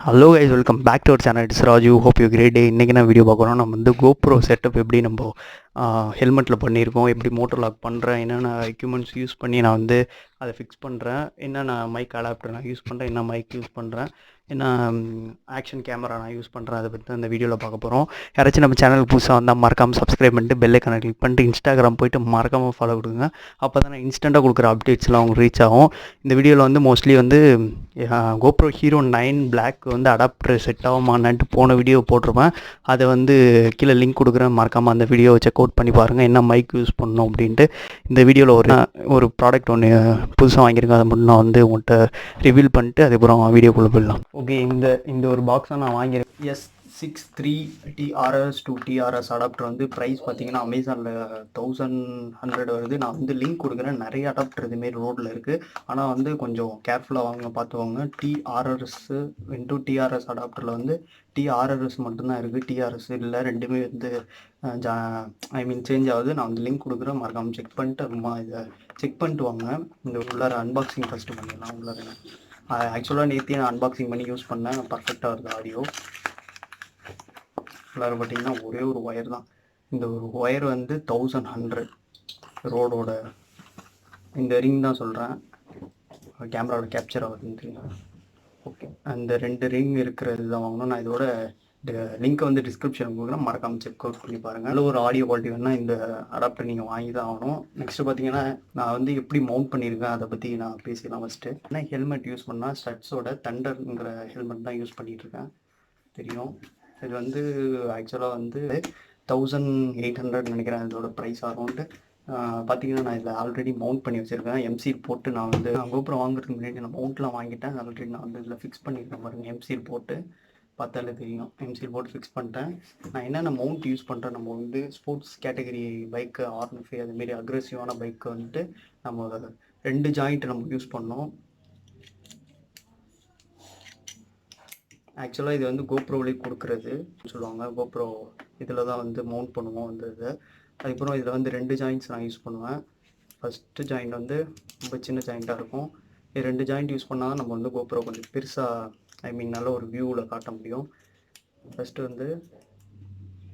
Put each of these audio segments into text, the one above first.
Hello guys, welcome back to our channel. It's Raju. Hope you great day. இன்றைக்கி நான் video பார்க்குறோம். நம்ம வந்து GoPro செட்டப் எப்படி நம்ம ஹெல்மெட்டில் பண்ணியிருக்கோம், எப்படி மோட்டர் லாக் பண்ணுறேன், என்னென்ன எக்யூப்மெண்ட்ஸ் யூஸ் பண்ணி நான் வந்து அதை ஃபிக்ஸ் பண்ணுறேன், என்னென்ன மைக் அடாப்டர் நான் யூஸ் பண்ணுறேன், என்ன மைக் யூஸ் பண்ணுறேன், என்ன ஆக்ஷன் கேமரா நான் யூஸ் பண்ணுறேன், அதை பற்றி அந்த வீடியோவில் பார்க்க போகிறோம். யாராச்சும் நம்ம சேனல் புதுசாக வந்தால் மறக்காமல் சப்ஸ்கிரைப் பண்ணிட்டு பெல் ஐக்கானை கிளிக் பண்ணிட்டு இன்ஸ்டாகிராம் போய்ட்டு மறக்காமல் ஃபாலோ கொடுங்க. அப்போ தான் நான் இன்ஸ்டண்ட்டாக கொடுக்குற அப்டேட்ஸ்லாம் உங்களுக்கு ரீச் ஆகும். இந்த வீடியோவில் வந்து மோஸ்ட்லி வந்து GoPro Hero 9 Black வந்து அடாப்டர் செட் ஆகுமான்னு போன வீடியோ போட்டிருப்பேன். அதை வந்து கீழே லிங்க் கொடுக்குறேன், மறக்காமல் அந்த வீடியோவை செக் அவுட் பண்ணி பாருங்கள் என்ன மைக் யூஸ் பண்ணணும் அப்படின்ட்டு. இந்த வீடியோவில் ஒரு ப்ராடக்ட் ஒன்று புதுசாக வாங்கியிருக்கேன், அதை மட்டும் நான் வந்து உங்கள்கிட்ட ரிவீல் பண்ணிட்டு அதுக்கப்புறம் வீடியோக்குள்ளே போயிடலாம். ஓகே, இந்த ஒரு பாக்ஸை நான் வாங்கியிருக்கேன். S63 TRRS to TRS adapter வந்து ப்ரைஸ் பார்த்தீங்கன்னா அமேசானில் 1100 வருது. நான் வந்து லிங்க் கொடுக்குறேன். நிறைய அடாப்டர் இதுமாரி ரோட்டில் இருக்குது, ஆனால் வந்து கொஞ்சம் கேர்ஃபுல்லாக வாங்க, பார்த்துவாங்க. TRRS இன்ட்டு TRS அடாப்டரில் வந்து TRRS மட்டும்தான் இருக்குது, TRS இல்லை. ரெண்டுமே வந்து சேஞ்ச் ஆகுது. நான் வந்து லிங்க் கொடுக்குறேன், மறக்காமல் செக் பண்ணிட்டு இதை செக் பண்ணிட்டு வாங்க. இந்த உள்ளார அன்பாக்சிங் ஃபஸ்ட்டு பண்ணிடலாம். உள்ளார ஆக்சுவலாக நேற்று நான் அன்பாக்சிங் பண்ணி யூஸ் பண்ணேன், பர்ஃபெக்டாக வருது ஆடியோ. உள்ளார பார்த்தீங்கன்னா ஒரே ஒரு ஒயர் தான். இந்த ஒரு ஒயர் வந்து 1100 ரோடோட. இந்த ரிங் தான் சொல்கிறேன், கேமராவோட கேப்சர் ஆகுதுன்னு. ஓகே, அந்த 2 ரிங் இருக்கிறது தான் வாங்கணும். நான் இதோட லிங்க்கை வந்து டிஸ்கிரிப்ஷன் கொடுக்குறேன், மறக்காமல் செக் அவுட் பண்ணி பாருங்கள். நல்ல ஒரு ஆடியோ குவாலிட்டி வேணால் இந்த அடாப்டர் நீங்கள் வாங்கி தான் ஆகணும். நெக்ஸ்ட்டு பார்த்தீங்கன்னா நான் வந்து எப்படி மவுண்ட் பண்ணியிருக்கேன் அதை பற்றி நான் பேசிடலாம். ஃபஸ்ட்டு ஏன்னா ஹெல்மெட் யூஸ் பண்ணால் ஸ்டட்ஸோட தண்டர்ங்கிற ஹெல்மெட் தான் யூஸ் பண்ணிகிட்ருக்கேன், தெரியும். இது வந்து ஆக்சுவலாக வந்து 1800 நினைக்கிறேன் இதோட ப்ரைஸ் ஆகும்ட்டு. பார்த்தீங்கன்னா நான் இதில் ஆல்ரெடி மவுண்ட் பண்ணி வச்சுருக்கேன். எம்சில் போட்டு நான் வந்து GoPro வாங்குறதுக்கு முன்னாடி நான் மவுண்ட்லாம் வாங்கிட்டேன். ஆல்ரெடி நான் வந்து இதில் ஃபிக்ஸ் பண்ணியிருக்கேன் பாருங்கள். எம்சில் போட்டு பார்த்தாலே தெரியும், எம்சில் போட்டு ஃபிக்ஸ் பண்ணிட்டேன். நான் என்னென்ன மவுண்ட் யூஸ் பண்ணுறேன், நம்ம வந்து ஸ்போர்ட்ஸ் கேட்டகரி பைக்கு, R15 அதுமாரி அக்ரெசிவான பைக்கு வந்துட்டு நம்ம 2 ஜாயிண்ட் நம்ம யூஸ் பண்ணோம். ஆக்சுவலாக இது வந்து GoProவிலே கொடுக்குறது சொல்லுவாங்க. GoPro இதில் தான் வந்து மவுண்ட் பண்ணுவோம் இந்த இது. அதுக்கப்புறம் இதில் வந்து 2 ஜாயிண்ட்ஸ் நான் யூஸ் பண்ணுவேன். ஃபஸ்ட்டு ஜாயிண்ட் வந்து ரொம்ப சின்ன ஜாயிண்ட்டாக இருக்கும். இது 2 ஜாயிண்ட் யூஸ் பண்ணால் தான் நம்ம வந்து GoPro கொஞ்சம் பெருசாக நல்ல ஒரு வியூவில் காட்ட முடியும். ஃபஸ்ட்டு வந்து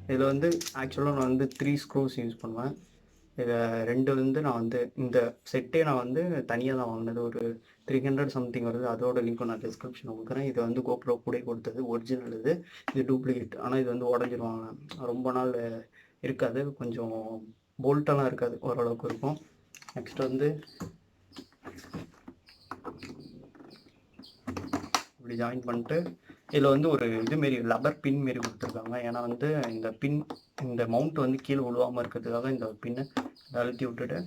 இதில் வந்து ஆக்சுவலாக நான் வந்து 3 ஸ்க்ரூஸ் யூஸ் பண்ணுவேன். இதில் 2 வந்து நான் வந்து இந்த செட்டே நான் வந்து தனியாக தான் வாங்கினது, ஒரு 300 சம்திங் வருது. அதோட லிங்க்கும் நான் டிஸ்கிரிப்ஷன் கொடுக்குறேன். இது வந்து GoPro கூட கொடுத்தது, ஒரிஜினல். இது டூப்ளிகேட், ஆனால் இது வந்து உடஞ்சிருவாங்க, ரொம்ப நாள் இருக்காது, கொஞ்சம் போல்ட்டெல்லாம் இருக்காது, ஓரளவுக்கு இருக்கும். நெக்ஸ்ட் வந்து இப்படி ஜாயின் பண்ணிட்டு இதில் வந்து ஒரு இதுமாரி லப்பர் பின் மாரி கொடுத்துருக்காங்க. ஏன்னா வந்து இந்த மவுண்ட் வந்து கீழே விழுவாமல் இருக்கிறதுக்காக இந்த பின்னை அழுத்தி விட்டுட்டு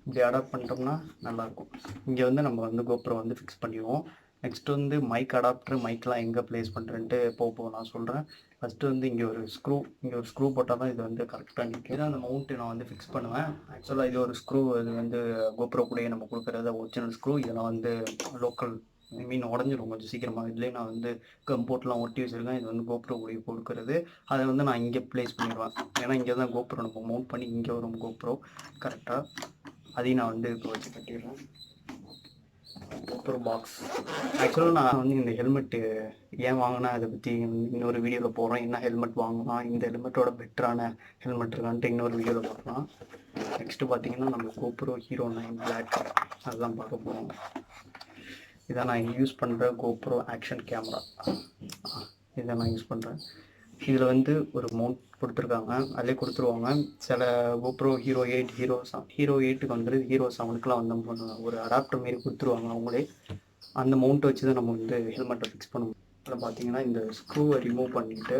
இப்படி அடாப்ட் பண்ணிட்டோம்னா நல்லாயிருக்கும். இங்கே வந்து நம்ம வந்து GoPro வந்து ஃபிக்ஸ் பண்ணிடுவோம். நெக்ஸ்ட் வந்து மைக் அடாப்டர், மைக்லாம் எங்கே ப்ளேஸ் பண்ணுறேன்ட்டு போக நான் சொல்கிறேன். ஃபஸ்ட்டு வந்து இங்கே ஒரு ஸ்க்ரூ போட்டால் தான் இது வந்து கரெக்டாக நிற்கும். அந்த மவுண்ட்டு நான் வந்து ஃபிக்ஸ் பண்ணுவேன். ஆக்சுவலாக இது ஒரு ஸ்க்ரூ, இது வந்து GoPro கூடயே நம்ம கொடுக்குறது ஒரிஜினல் ஸ்க்ரூ. இதெல்லாம் வந்து லோக்கல் உடஞ்சிரும் கொஞ்சம் சீக்கிரமாக. இதுலேயே நான் வந்து கம்போர்ட்லாம் ஒட்டி வச்சுருக்கேன். இது வந்து GoPro கூட கொடுக்குறது. அதை வந்து நான் இங்கே ப்ளேஸ் பண்ணிடுவேன். ஏன்னா இங்கே தான் GoPro நம்ம மவுண்ட் பண்ணி இங்கே வரும் GoPro கரெக்டாக. அதையும் நான் வந்து இப்போ வச்சு கட்டிடுறேன். GoPro box. ஆக்சுவலாக நான் வந்து இந்த ஹெல்மெட்டு ஏன் வாங்கினா அதை பற்றி இன்னொரு வீடியோவில் போகிறேன். என்ன ஹெல்மெட் வாங்கலாம், இந்த ஹெல்மெட்டோட பெட்டரான ஹெல்மெட் இருக்கான்ட்டு இன்னொரு வீடியோவில் பார்க்கலாம். நெக்ஸ்ட்டு பார்த்தீங்கன்னா நம்ம GoPro Hero 9 Black அதெல்லாம் பார்க்க போகிறோம். இதான் நான் யூஸ் பண்ணுற GoPro ஆக்ஷன் கேமரா, இதை நான் யூஸ் பண்ணுறேன். இதில் வந்து ஒரு மவுண்ட் கொடுத்துருக்காங்க, அதிலே கொடுத்துருவாங்க. சில GoPro Hero 8 Hero 8க்கு வந்துட்டு Hero 7க்குலாம் வந்து ஒரு அடாப்டர் மாரி கொடுத்துருவாங்க அவங்களே. அந்த மவுண்ட்டை வச்சு தான் நம்ம வந்து ஹெல்மெட்டை ஃபிக்ஸ் பண்ணுவோம். அதில் பார்த்தீங்கன்னா இந்த ஸ்க்ரூவை ரிமூவ் பண்ணிவிட்டு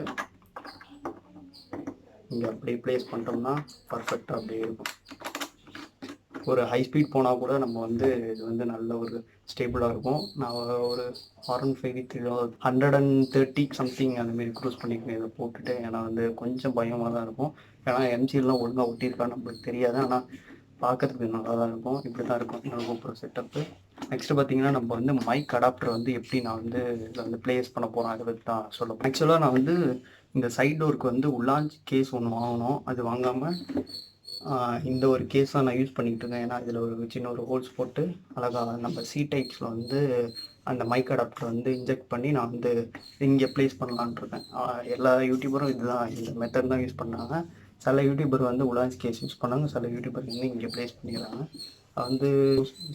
இங்கே அப்படியே ப்ளேஸ் பண்ணிட்டோம்னா பர்ஃபெக்டாக அப்படியே இருக்கும். ஒரு ஹை ஸ்பீட் போனால் கூட நம்ம வந்து இது வந்து நல்ல ஒரு ஸ்டேபிளாக இருக்கும். நான் ஒரு R15 130 சம்திங் அந்தமாரி க்ரூஸ் பண்ணியிருக்கேன் இதை போட்டுட்டு. ஏன்னா வந்து கொஞ்சம் பயமாக தான் இருக்கும், ஏன்னா எம்சிலாம் ஒழுங்காக ஒட்டியிருக்கான்னு நம்மளுக்கு தெரியாது, ஆனால் பார்க்கறதுக்கு நல்லா தான் இருக்கும். இப்படி தான் இருக்கும் என்னோட GoPro செட்டப்பு. நெக்ஸ்ட்டு பார்த்தீங்கன்னா நம்ம வந்து மைக் அடாப்டர் வந்து எப்படி நான் வந்து இதில் வந்து ப்ளேஸ் பண்ண போகிறேன் அதை பற்றி தான் சொல்லுவேன். ஆக்சுவலாக நான் வந்து இந்த சைட் டோருக்கு வந்து உள்ளாஞ்ச் கேஸ் ஒன்று வாங்கினோம், அது வாங்காமல் இந்த ஒரு கேஸாக நான் யூஸ் பண்ணிக்கிட்டு இருக்கேன். ஏன்னா இதில் ஒரு சின்ன ஒரு ஹோல்ஸ் போட்டு அழகாக நம்ம C டைப்ஸில் வந்து அந்த மைக் அடாப்டர் வந்து இன்ஜெக்ட் பண்ணி நான் வந்து இங்கே ப்ளேஸ் பண்ணலான்னு இருக்கேன். எல்லா யூடியூபரும் இதுதான் இந்த மெத்தட் தான் யூஸ் பண்ணாங்க. சில யூடியூபர் வந்து உலான்ஸ் கேஸ் யூஸ் பண்ணாங்க, சில யூடியூபர் வந்து இங்கே ப்ளேஸ் பண்ணிக்கிறாங்க. வந்து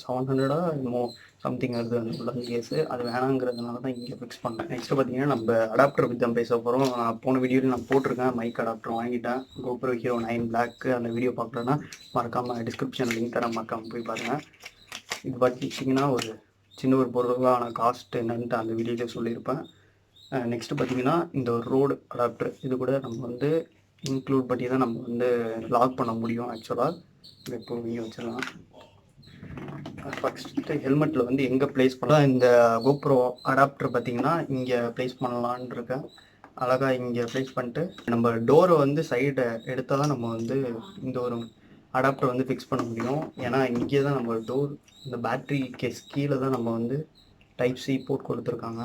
700 என்னமோ சம்திங் வருது அந்த உலான்ஸ் கேஸு. அது வேணாங்கிறதுனால தான் இங்கே ஃபிக்ஸ் பண்ணேன். நெக்ஸ்ட்டு பார்த்தீங்கன்னா நம்ம அடாப்டர் பற்றி தான் பேச போகிறோம். நான் போன வீடியோவில் நான் போட்டிருக்கேன், மைக் அடாப்டர் வாங்கிட்டேன். GoPro Hero 9 Black. அந்த வீடியோ பார்க்கலன்னா மறக்காமல் டிஸ்கிரிப்ஷன் லிங்க் தரேன், மறக்காமல் போய் பாருங்கள். இது பார்த்தீங்கன்னா ஒரு சின்ன ஒரு பொருளான காஸ்ட் என்னன்ட்டு அந்த வீடியோவில் சொல்லியிருப்பேன். நெக்ஸ்ட்டு பார்த்தீங்கன்னா இந்த ஒரு ரோடு அடாப்டர், இது கூட நம்ம வந்து இன்க்ளூட் பண்ணி தான் நம்ம வந்து லாக் பண்ண முடியும். ஆக்சுவலாக இதை இப்போ இங்கே வச்சிடலாம். ஃபஸ்ட்டு ஹெல்மெட்டில் வந்து எங்கே ப்ளேஸ் பண்ணலாம், இந்த GoPro அடாப்டர் பார்த்தீங்கன்னா இங்கே ப்ளேஸ் பண்ணலான் இருக்கேன். அழகாக இங்கே ப்ளேஸ் பண்ணிட்டு நம்ம டோரை வந்து சைடை எடுத்தால் தான் நம்ம வந்து இந்த ஒரு அடாப்டர் வந்து ஃபிக்ஸ் பண்ண முடியும். ஏன்னா இங்கே தான் நம்ம டோர் இந்த பேட்ரி கேஸ் கீழே தான் நம்ம வந்து டைப் சி போர்ட் கொடுத்துருக்காங்க.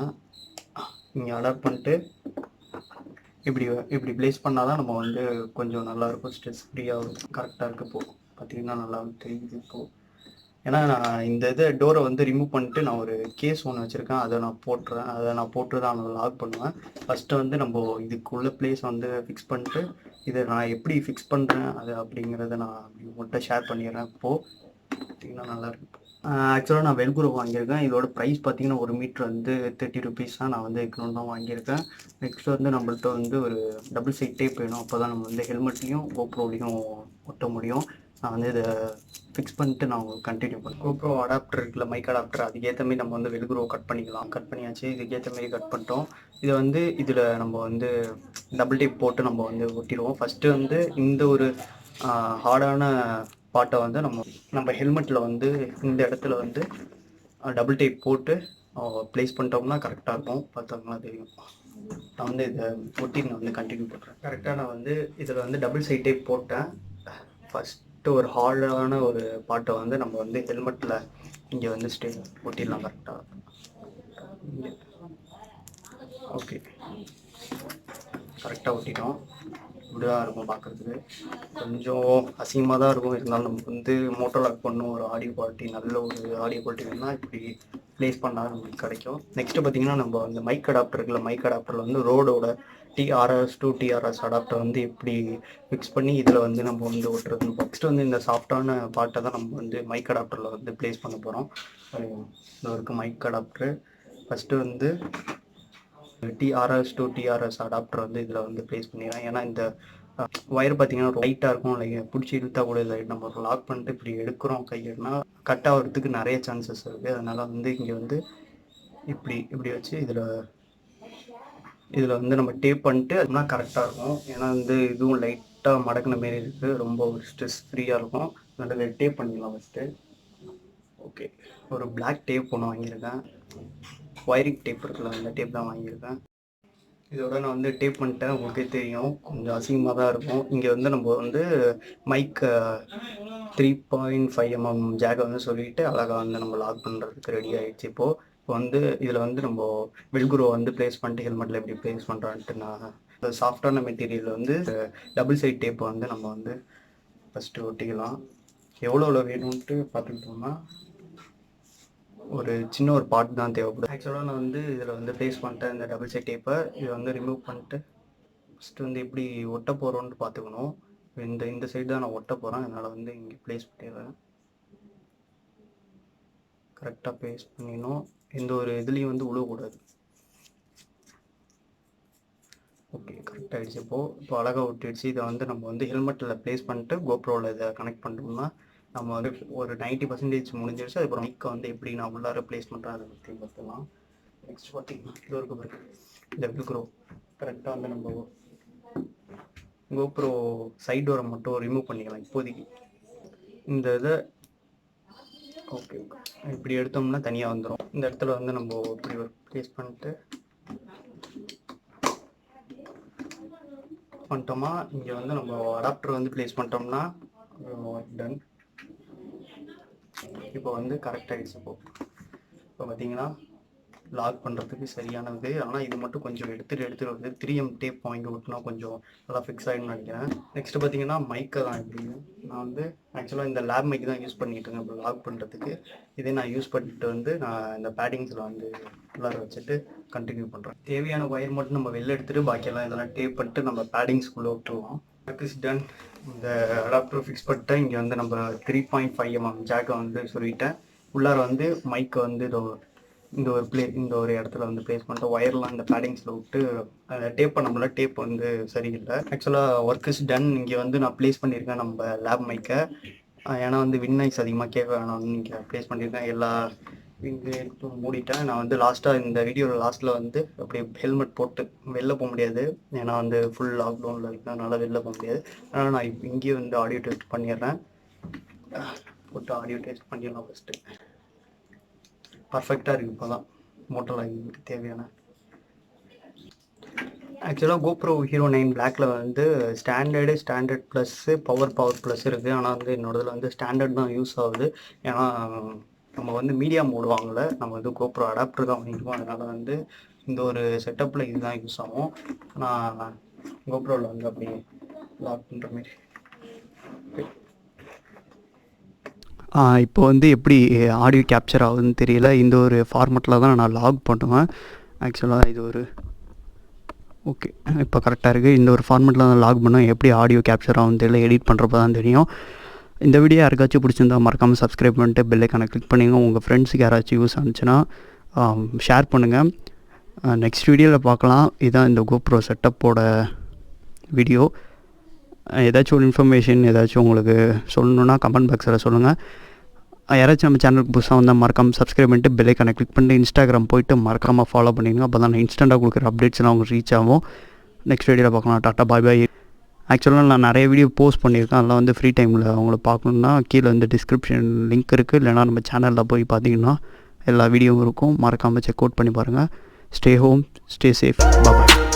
இங்கே அடாப்ட் பண்ணிட்டு இப்படி ப்ளேஸ் பண்ணால் தான் நம்ம வந்து கொஞ்சம் நல்லாயிருக்கும், ஸ்ட்ரெஸ் ஃப்ரீயாக கரெக்டாக இருக்குது. இப்போது பார்த்திங்கன்னா நல்லா தெரியுது இப்போது. ஏன்னா நான் இந்த இதை டோரை வந்து ரிமூவ் பண்ணிட்டு நான் ஒரு கேஸ் ஒன்று வச்சுருக்கேன், அதை நான் போட்டு தான் நான் லாக் பண்ணுவேன். ஃபஸ்ட்டு வந்து நம்ம இதுக்குள்ள ப்ளேஸ் வந்து ஃபிக்ஸ் பண்ணிட்டு இதை நான் எப்படி ஃபிக்ஸ் பண்ணுறேன் அது அப்படிங்கிறத நான் உங்கள்கிட்ட ஷேர் பண்ணிடுறேன். இப்போது பார்த்திங்கன்னா நல்லாயிருக்கு. ஆக்சுவலாக நான் வெல்குரோ வாங்கியிருக்கேன். இதோட ப்ரைஸ் பார்த்தீங்கன்னா 1 மீட்ரு வந்து 30 ருபீஸ் தான். நான் வந்து எக்கனோன் தான் வாங்கியிருக்கேன். நெக்ஸ்ட் வந்து நம்மள்ட்ட வந்து ஒரு டபுள் சைட் டேப் வேணும். அப்போ தான் நம்ம வந்து ஹெல்மெட்லேயும் GoProலையும் ஒட்ட முடியும். நான் வந்து இதை ஃபிக்ஸ் பண்ணிட்டு நான் உங்களுக்கு கண்டினியூ பண்ணேன். GoPro அடாப்டர் இருக்குல்ல, மைக் அடாப்டர், அதுக்கேற்ற மாதிரி நம்ம வந்து வெல்குரோ கட் பண்ணிக்கலாம். கட் பண்ணியாச்சு, இதுக்கேற்ற மாதிரி கட் பண்ணிட்டோம். இதை வந்து இதில் நம்ம வந்து டபுள் டேப் போட்டு நம்ம வந்து ஒட்டிடுவோம். ஃபஸ்ட்டு வந்து இந்த ஒரு ஹார்டான பாட்டை வந்து நம்ம ஹெல்மெட்டில் வந்து இந்த இடத்துல வந்து டபுள் டேப் போட்டு ப்ளேஸ் பண்ணிட்டோம்னா கரெக்டாக இருக்கும். பார்த்தோம்னா தெரியும். நான் வந்து இதை ஒட்டி நான் வந்து கண்டினியூ பண்ணுறேன். கரெக்டாக நான் வந்து இதில் வந்து டபுள் சைட் டேப் போட்டேன். ஃபஸ்ட்டு ஒரு ஹார்டான ஒரு பாட்டை வந்து நம்ம வந்து ஹெல்மெட்டில் இங்கே வந்து ஒட்டிடலாம் கரெக்டாக. ஓகே, கரெக்டாக ஒட்டிட்டோம். இப்படிதான் இருக்கும் பார்க்குறதுக்கு. கொஞ்சம் அசிங்கமாக தான் இருக்கும், இருந்தாலும் நமக்கு வந்து மோட்டோ லாக் பண்ணணும், ஒரு ஆடியோ குவாலிட்டி, நல்ல ஒரு ஆடியோ குவாலிட்டி வேணும்னா இப்படி ப்ளேஸ் பண்ணால் நமக்கு கிடைக்கும். நெக்ஸ்ட்டு பார்த்திங்கன்னா நம்ம அந்த மைக் அடாப்டர் இருக்குல்ல, மைக் அடாப்டரில் வந்து ரோடோட TRRS to TRRS அடாப்டர் வந்து எப்படி ஃபிக்ஸ் பண்ணி இதில் வந்து நம்ம வந்து ஒட்டுறது. நெக்ஸ்ட்டு வந்து இந்த சாஃப்டான பாட்டை தான் நம்ம வந்து மைக் அடாப்டரில் வந்து ப்ளேஸ் பண்ண போகிறோம். இது இருக்குது மைக் அடாப்டரு. ஃபஸ்ட்டு வந்து TRRS to TRRS அடாப்டர் வந்து இதில் வந்து ப்ளேஸ் பண்ணிடுறேன். ஏன்னா இந்த ஒயர் பார்த்தீங்கன்னா லைட்டாக இருக்கும், லைக் பிடிச்சி இழுத்தா கூட இல்லை, நம்ம லாக் பண்ணிட்டு இப்படி எடுக்கிறோம் கையினா கட் ஆகிறதுக்கு நிறைய சான்சஸ் இருக்குது. அதனால் வந்து இங்கே வந்து இப்படி வச்சு இதில் வந்து நம்ம டேப் பண்ணிட்டு அதுனா கரெக்டாக இருக்கும். ஏன்னா வந்து இதுவும் லைட்டாக மடக்கின மாரி இருக்குது, ரொம்ப ஒரு ஸ்ட்ரெஸ் ஃப்ரீயாக இருக்கும். அதனால் டேப் பண்ணிடலாம் ஃபஸ்ட்டு. ஓகே, ஒரு பிளாக் டேப் ஒன்று வாங்கியிருக்கேன், ஒயரிங் டேப் இருக்குல்ல, அந்த டேப் தான் வாங்கியிருக்கேன். இதோட நான் வந்து டேப் பண்ணிட்டேன். உங்களுக்கே தெரியும், கொஞ்சம் அசிங்கமாக தான் இருக்கும். இங்கே வந்து நம்ம வந்து மைக் 3.5 mm ஜாகை வந்து சொல்லிவிட்டு அழகாக வந்து நம்ம லாக் பண்ணுறதுக்கு ரெடி ஆகிடுச்சு. இப்போ வந்து இதில் வந்து நம்ம வெல்குரோ வந்து ப்ளேஸ் பண்ணிட்டு ஹெல்மெட்டில் எப்படி ப்ளேஸ் பண்ணுறான்ட்டு நான் சாஃப்டான மெட்டீரியல் வந்து டபுள் சைட் டேப்பை வந்து நம்ம வந்து ஃபஸ்ட்டு ஒட்டிக்கலாம். எவ்வளோ வேணும்ன்ட்டு பார்த்துக்கிட்டோம்னா ஒரு சின்ன ஒரு பார்ட் தான் தேவைப்படும். ஆக்சுவலாக நான் வந்து இதில் வந்து ப்ளேஸ் பண்ணிட்டேன் இந்த டபுள் சைட் டேப்பை. இதை வந்து ரிமூவ் பண்ணிட்டு ஃபஸ்ட்டு வந்து எப்படி ஒட்ட போகிறோன்னு பார்த்துக்கணும். இந்த சைடு தான் நான் ஒட்ட போகிறேன், அதனால் வந்து இங்கே ப்ளேஸ் பண்ணிடுறேன். கரெக்டாக ப்ளேஸ் பண்ணிடணும், எந்த ஒரு இதுலேயும் வந்து உழுவக்கூடாது. ஓகே, கரெக்டாகிடுச்சு. இப்போ அழகாக ஒட்டிடுச்சு. இதை வந்து நம்ம வந்து ஹெல்மெட்டில் ப்ளேஸ் பண்ணிட்டு GoProவில் இதை கனெக்ட் பண்ணிட்டோம்னா நம்ம வந்து ஒரு 90% முடிஞ்சிருச்சு. அதுக்கப்புறம் மைக்கை வந்து எப்படி நான் உள்ளார ப்ளேஸ் பண்ணுறேன் அதை பற்றி பார்த்துக்கலாம். நெக்ஸ்ட் பார்த்தீங்கன்னா இது ஒரு பிறகு இந்த வெல்க்ரோ கரெக்டாக வந்து நம்ம GoPro சைட் டோரை மட்டும் ரிமூவ் பண்ணிக்கலாம் இப்போதைக்கு. இந்த இதை ஓகே இப்படி எடுத்தோம்னா தனியாக வந்துடும். இந்த இடத்துல வந்து நம்ம இப்படி ஒரு ப்ளேஸ் பண்ணிட்டோமா, இங்கே வந்து நம்ம அடாப்டர் வந்து ப்ளேஸ் பண்ணிட்டோம்னா டன். இப்போ வந்து கரெக்ட் ஆகிடுச்சு. இப்போ பார்த்தீங்கன்னா லாக் பண்ணுறதுக்கு சரியானது. ஆனால் இது மட்டும் கொஞ்சம் எடுத்துகிட்டு வந்து 3M டேப் வாங்கி விட்டுனா கொஞ்சம் நல்லா ஃபிக்ஸ் ஆகிடும்னு நினைக்கிறேன். நெக்ஸ்ட்டு பார்த்தீங்கன்னா மைக்கை தான் நான் வந்து ஆக்சுவலாக இந்த லேப் மைக் தான் யூஸ் பண்ணிட்டு இருக்கேன் இப்போ லாக் பண்ணுறதுக்கு. இதே நான் யூஸ் பண்ணிட்டு வந்து நான் இந்த பேடிங்ஸில் வந்து உள்ளார வச்சுட்டு கண்டினியூ பண்ணுறேன். தேவையான ஒயர் மட்டும் நம்ம வெளில எடுத்துகிட்டு பாக்கியெல்லாம் இதெல்லாம் டேப் பண்ணிட்டு நம்ம பேடிங்ஸ்குள்ளே விட்டுருவோம். Work is done. இந்த அடாப்டர் ஃபிக்ஸ் பண்ணிட்டேன். இங்கே வந்து நம்ம 3.5 mm ஜாக்கை வந்து சொல்லிட்டேன். உள்ளார வந்து மைக்கை வந்து இந்த ஒரு இடத்துல வந்து ப்ளேஸ் பண்ணிட்டு ஒயர்லாம் இந்த பேடிங்ஸில் விட்டு டேப் பண்ண முடியல. டேப் வந்து சரியில்லை. ஆக்சுவலாக ஒர்க் இஸ் டன். இங்கே வந்து நான் ப்ளேஸ் பண்ணியிருக்கேன் நம்ம லேப் மைக்கை. ஏன்னா வந்து வின்நாய்ஸ் அதிகமாக கேட்க வேணாம்னு இங்கே ப்ளேஸ் பண்ணியிருக்கேன். எல்லா இங்கே மூடிட்டேன். நான் வந்து லாஸ்ட்டாக இந்த வீடியோவில் லாஸ்ட்டில் வந்து அப்படியே ஹெல்மெட் போட்டு வெளில போக முடியாது. ஏன்னா வந்து ஃபுல் லாக்டவுனில் இருக்கிறதுனால வெளில போக முடியாது. அதனால் நான் இங்கேயே வந்து ஆடியோ டெஸ்ட் பண்ணிடுறேன். போட்டு ஆடியோ டெஸ்ட் பண்ணிடலாம். ஃபஸ்ட்டு பர்ஃபெக்டாக இருக்குது. இப்போ தான் மோட்டோவ்ளாகிங்க்கு தேவையான ஆக்சுவலாக கோப்ரோ ஹீரோ 9 பிளாக்ல வந்து ஸ்டாண்டர்ட் ப்ளஸ்ஸு பவர் ப்ளஸ் இருக்குது. ஆனால் வந்து என்னோடதில் வந்து ஸ்டாண்டர்ட் தான் யூஸ் ஆகுது. ஏன்னா நம்ம வந்து மீடியா மோடு வாங்கலை, நம்ம வந்து கோப்ரோ அடாப்டர் தான் வாங்கிக்குவோம். அதனால் வந்து இந்த ஒரு செட்டப்பில் இதுதான் யூஸ் ஆகும். நான் கோப்ரோவில் வந்து அப்படி லாக் பண்ணுற மாதிரி. இப்போ வந்து எப்படி ஆடியோ கேப்சர் ஆகுதுன்னு தெரியல. இந்த ஒரு ஃபார்மெட்டில் தான் நான் லாக் பண்ணுவேன். ஆக்சுவலாக இது ஒரு ஓகே இப்போ கரெக்டாக இருக்குது. இந்த ஒரு ஃபார்மெட்டில் தான் லாக் பண்ணுவேன். எப்படி ஆடியோ கேப்சர் ஆகுதுன்னு தெரியல, எடிட் பண்ணுறப்ப தான் தெரியும். இந்த வீடியோ யாருக்காச்சும் பிடிச்சிருந்தா மறக்காமல் சப்ஸ்கிரைப் பண்ணிட்டு பெல் ஐக்கானை கிளிக் பண்ணிங்க. உங்கள் ஃப்ரெண்ட்ஸுக்கு யாராச்சும் யூஸ் ஆனிச்சுன்னா ஷேர் பண்ணுங்கள். நெக்ஸ்ட் வீடியோவில் பார்க்கலாம். இதுதான் இந்த கோப்ரோ செட்டப்போட வீடியோ. ஏதாச்சும் ஒரு இன்ஃபர்மேஷன் ஏதாச்சும் உங்களுக்கு சொல்லணுன்னா கமெண்ட் பாக்ஸில் சொல்லுங்கள். யாராச்சும் நம்ம சேனலுக்கு புதுசாக வந்தால் மறக்காமல் சப்ஸ்கிரைப் பண்ணிட்டு பெல் ஐக்கானை கிளிக் பண்ணிட்டு இன்ஸ்டாகிராம் போய்ட்டு மறக்காமல் ஃபாலோ பண்ணிடுங்க. அப்போ தான் நான் இன்ஸ்டண்ட்டாக கொடுக்குற அப்டேட்ஸ்லாம் உங்களுக்கு ரீச் ஆகும். நெக்ஸ்ட் வீடியோவில் பார்க்கலாம். டாட்டா பாய் பாய். ஆக்சுவலாக நான் நிறைய வீடியோ போஸ்ட் பண்ணியிருக்கேன். அதெல்லாம் வந்து ஃப்ரீ டைமில் அவங்கள பார்க்கணுன்னா கீழே வந்து டிஸ்கிரிப்ஷன் லிங்க் இருக்குது. இல்லைனா நம்ம சேனலில் போய் பார்த்தீங்கன்னா எல்லா வீடியோவும் இருக்கும். மறக்காமல் செக் அவுட் பண்ணி பாருங்கள். Stay home, stay safe. பாய்.